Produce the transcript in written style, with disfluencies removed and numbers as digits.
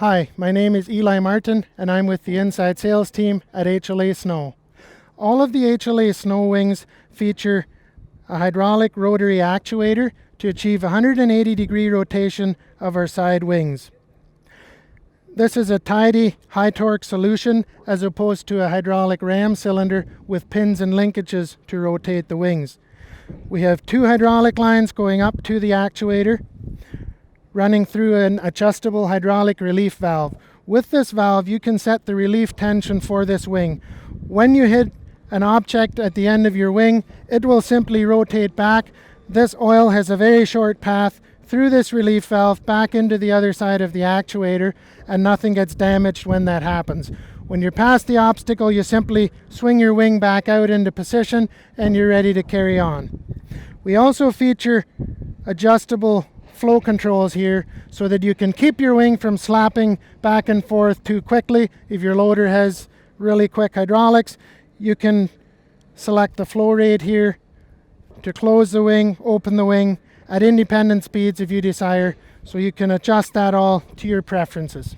Hi, my name is Eli Martin and I'm with the inside sales team at HLA Snow. All of the HLA Snow wings feature a hydraulic rotary actuator to achieve 180 degree rotation of our side wings. This is a tidy, high torque solution as opposed to a hydraulic ram cylinder with pins and linkages to rotate the wings. We have two hydraulic lines going up to the actuator, running through an adjustable hydraulic relief valve. With this valve, you can set the relief tension for this wing. When you hit an object at the end of your wing, it will simply rotate back. This oil has a very short path through this relief valve back into the other side of the actuator, and nothing gets damaged when that happens. When you're past the obstacle, you simply swing your wing back out into position and you're ready to carry on. We also feature adjustable flow controls here so that you can keep your wing from slapping back and forth too quickly. If your loader has really quick hydraulics, you can select the flow rate here to close the wing, open the wing at independent speeds if you desire, so you can adjust that all to your preferences.